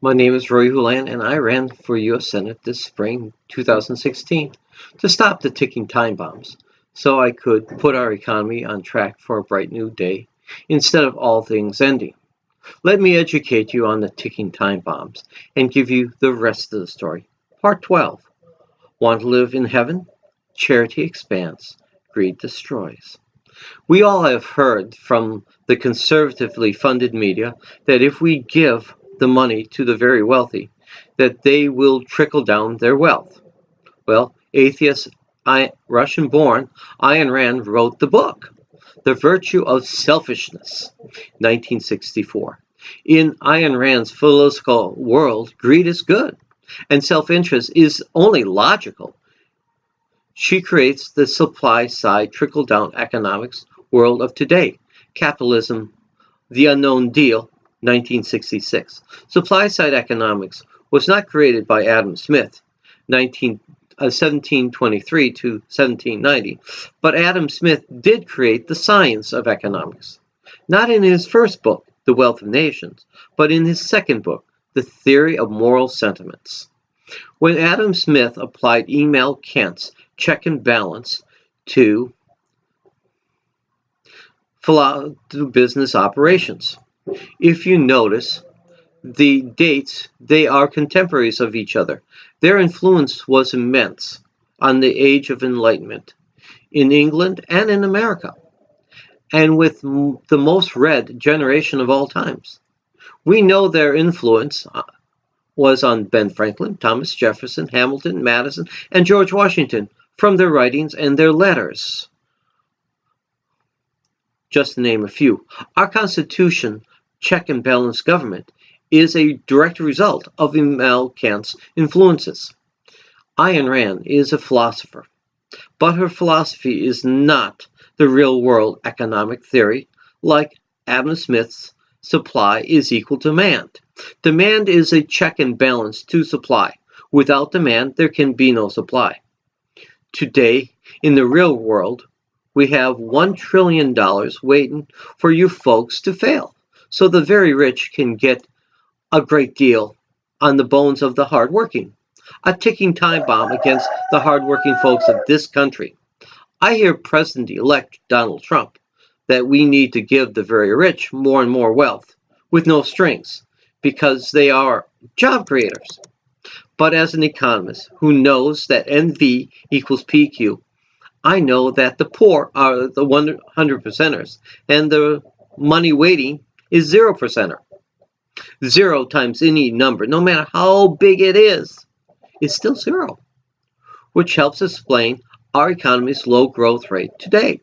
My name is Rory Houlihan and I ran for U.S. Senate this spring 2016 to stop the ticking time bombs so I could put our economy on track for a bright new day instead of all things ending. Let me educate you on the ticking time bombs and give you the rest of the story. Part 12. Want to live in heaven? Charity expands, greed destroys. We all have heard from the conservatively funded media that if we give the money to the very wealthy, that they will trickle down their wealth. Well, atheist Russian-born Ayn Rand wrote the book, The Virtue of Selfishness, 1964. In Ayn Rand's philosophical world, greed is good, and self-interest is only logical. She creates the supply-side trickle-down economics world of today. Capitalism, the unknown deal, 1966. Supply-side economics was not created by Adam Smith, 1723 to 1790, but Adam Smith did create the science of economics. Not in his first book, The Wealth of Nations, but in his second book, The Theory of Moral Sentiments. When Adam Smith applied Emil Kant's check and balance to business operations. If you notice the dates, they are contemporaries of each other. Their influence was immense on the Age of Enlightenment in England and in America, and with the most read generation of all times. We know their influence was on Ben Franklin, Thomas Jefferson, Hamilton, Madison, and George Washington from their writings and their letters, just to name a few. Our Constitution, check and balance government, is a direct result of Immanuel Kant's influences. Ayn Rand is a philosopher, but her philosophy is not the real-world economic theory like Adam Smith's supply is equal to demand. Demand is a check and balance to supply. Without demand, there can be no supply. Today, in the real world, we have $1 trillion waiting for you folks to fail, so the very rich can get a great deal on the bones of the hardworking. A ticking time bomb against the hardworking folks of this country. I hear President-elect Donald Trump that we need to give the very rich more and more wealth with no strings because they are job creators. But as an economist who knows that NV equals PQ, I know that the poor are the 100%ers and the money waiting is 0%er. 0 times any number, no matter how big it is still 0, which helps explain our economy's low growth rate today.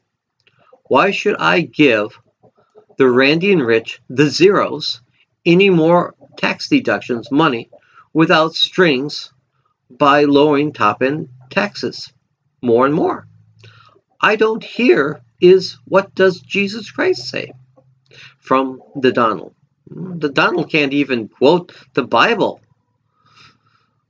Why should I give the Randian rich, the zeros, any more tax deductions money without strings by lowering top-end taxes more and more? I don't hear is what does Jesus Christ say from the Donald. The Donald can't even quote the Bible.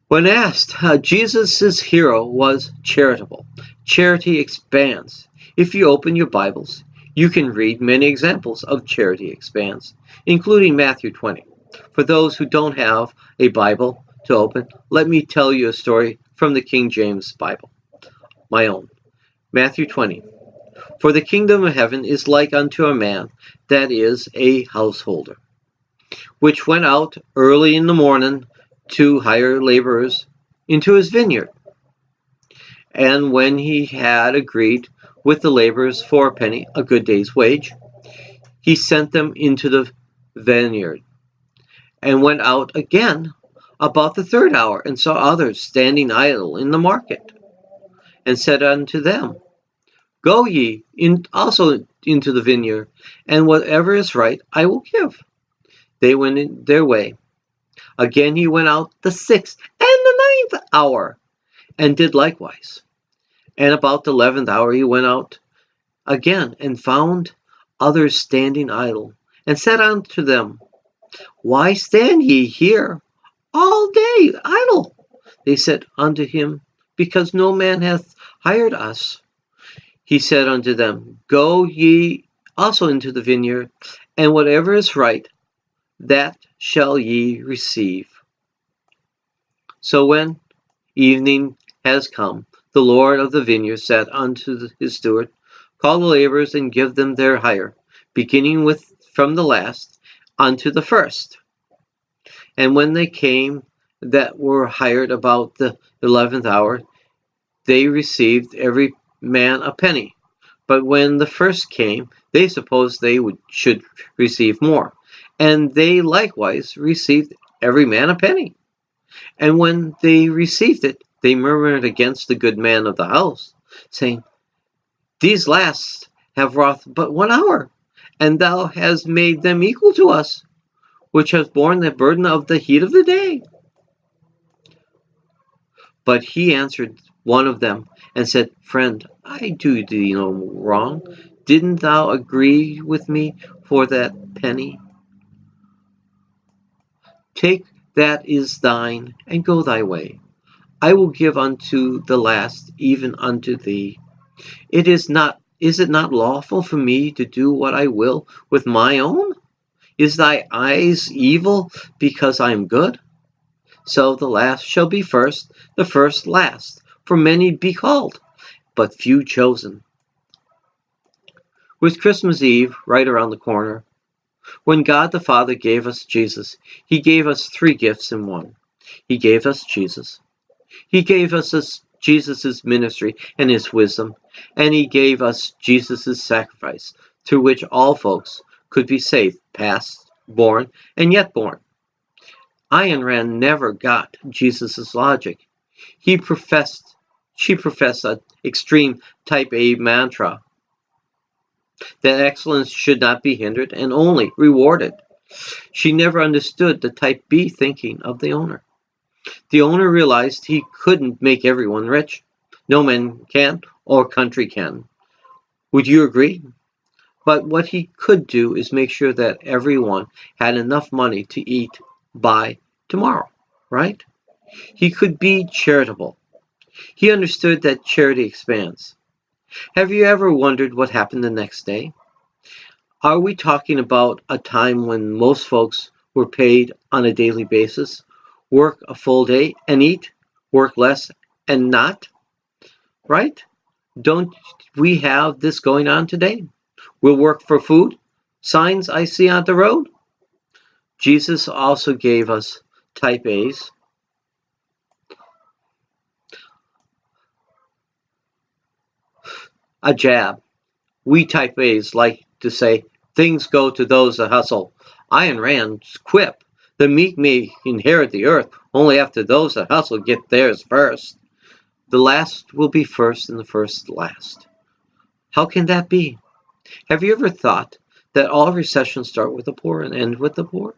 When asked, Jesus' hero was charitable. Charity expands. If you open your Bibles, you can read many examples of charity expands, including Matthew 20. For those who don't have a Bible to open, let me tell you a story from the King James Bible, my own. Matthew 20. For the kingdom of heaven is like unto a man that is a householder, which went out early in the morning to hire laborers into his vineyard. And when he had agreed with the laborers for a penny, a good day's wage, he sent them into the vineyard, and went out again about the third hour, and saw others standing idle in the market, and said unto them, Go ye also into the vineyard, and whatever is right I will give. They went in their way. Again he went out the 6th and the 9th hour, and did likewise. And about the 11th hour he went out again, and found others standing idle, and said unto them, Why stand ye here all day idle? They said unto him, Because no man hath hired us. He said unto them, Go ye also into the vineyard, and whatever is right, that shall ye receive. So when evening has come, the Lord of the vineyard said unto his steward, Call the laborers and give them their hire, beginning with from the last unto the first. And when they came that were hired about the 11th hour, they received every man a penny. But when the first came, they supposed they should receive more. And they likewise received every man a penny. And when they received it, they murmured against the good man of the house, saying, These last have wrought but 1 hour, and thou hast made them equal to us, which have borne the burden of the heat of the day. But he answered one of them, and said, Friend, I do thee no wrong. Didn't thou agree with me for that penny? Take that is thine, and go thy way. I will give unto the last, even unto thee. Is it not lawful for me to do what I will with my own? Is thy eyes evil because I am good? So the last shall be first, the first last. For many be called, but few chosen. With Christmas Eve right around the corner, when God the Father gave us Jesus, he gave us three gifts in one. He gave us Jesus. He gave us Jesus' ministry and his wisdom, and he gave us Jesus' sacrifice, through which all folks could be saved, past, born, and yet born. Ayn Rand never got Jesus' logic. She professed an extreme type A mantra that excellence should not be hindered and only rewarded. She never understood the type B thinking of the owner. The owner realized he couldn't make everyone rich. No man can, or country can. Would you agree? But what he could do is make sure that everyone had enough money to eat by tomorrow, right? He could be charitable. He understood that charity expands. Have you ever wondered what happened the next day? Are we talking about a time when most folks were paid on a daily basis, work a full day and eat, work less and not, right? Don't we have this going on today? We'll work for food, signs I see on the road. Jesus also gave us type A's, a jab. We type A's like to say, things go to those that hustle. Ayn Rand's quip, the meek may inherit the earth only after those that hustle get theirs first. The last will be first and the first last. How can that be? Have you ever thought that all recessions start with the poor and end with the poor?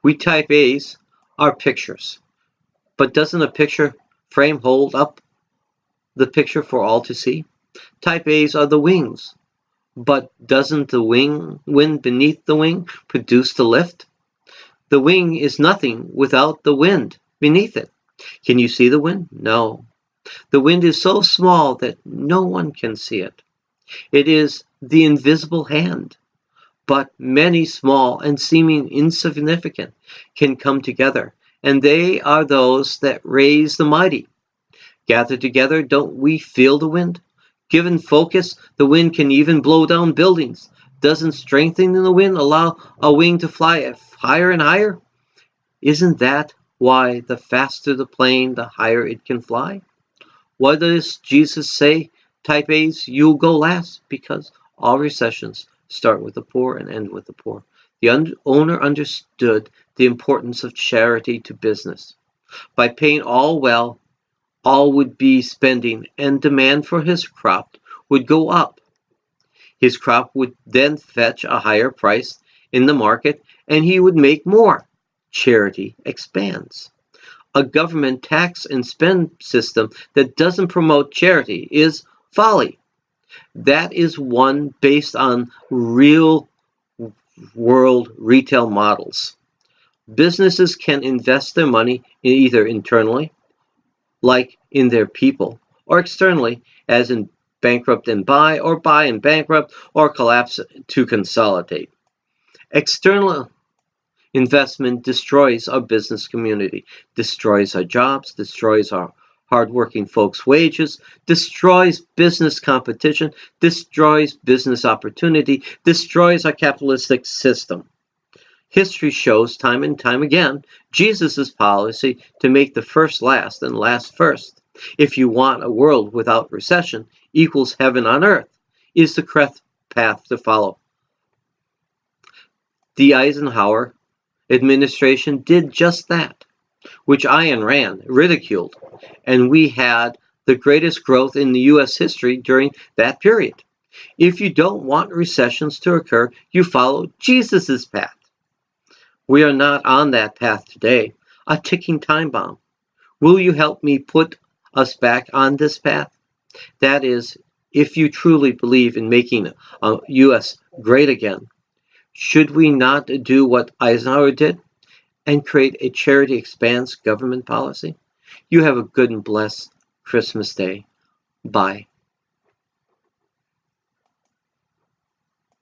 We type A's are pictures, but doesn't a picture frame hold up the picture for all to see? Type A's are the wings, but doesn't the wind beneath the wing produce the lift? The wing is nothing without the wind beneath it. Can you see the wind? No. The wind is so small that no one can see it. It is the invisible hand. But many small and seeming insignificant can come together, and they are those that raise the mighty. Gathered together, don't we feel the wind? Given focus, the wind can even blow down buildings. Doesn't strengthening the wind allow a wing to fly higher and higher? Isn't that why the faster the plane, the higher it can fly? What does Jesus say? Type A's, you'll go last, because all recessions start with the poor and end with the poor. The owner understood the importance of charity to business. By paying all well, all would be spending, and demand for his crop would go up. His crop would then fetch a higher price in the market, and he would make more. Charity expands. A government tax and spend system that doesn't promote charity is folly. That is one based on real world retail models. Businesses can invest their money either internally, like in their people, or externally, as in bankrupt and buy, or buy and bankrupt, or collapse to consolidate. External Investment destroys our business community, destroys our jobs, destroys our hardworking folks' wages, destroys business competition, destroys business opportunity, destroys our capitalistic system. History shows time and time again Jesus' policy to make the first last and last first. If you want a world without recession equals heaven on earth, is the correct path to follow. The Eisenhower administration did just that, which Ayn Rand ridiculed, and we had the greatest growth in the U.S. history during that period. If you don't want recessions to occur, you follow Jesus' path. We are not on that path today, a ticking time bomb. Will you help me put us back on this path? That is, if you truly believe in making the U.S. great again. Should we not do what Eisenhower did and create a charity expands government policy? You have a good and blessed Christmas day. Bye.